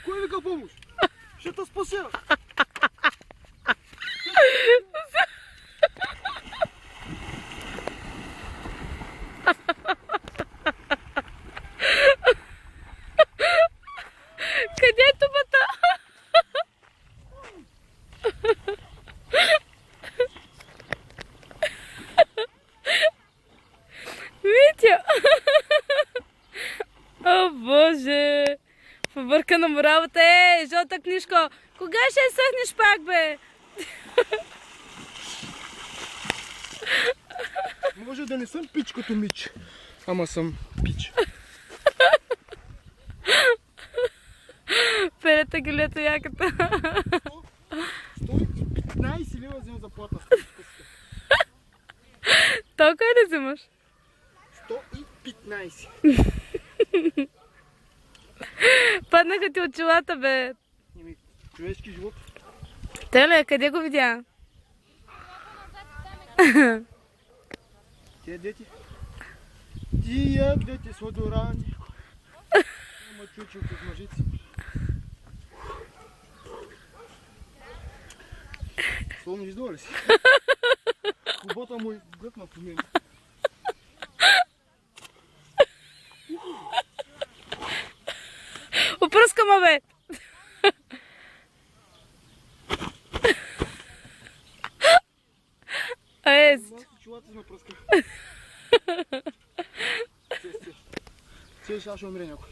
Кой вика помощ? Ще те спася! Къде е тубата? Витя! О, Боже! Побъркана му работа. Жълта книжка! Кога ще съхнеш пак, бе? Може да не съм пич като Мич, ама съм пич. Перета гилето яката. 115 лева взема заплата. Толкова ли взимаш? 115. Паднаха ти очилата, бе. Човешки живот. Теле, къде го видя? Тия дети. Тия дети сладорани. Ама чучелко с мъжици. Словно издава ли си? Хубота му е гътна по мен. Опръска ма, бе! Чулата сме пръска. Сега ще умре някой.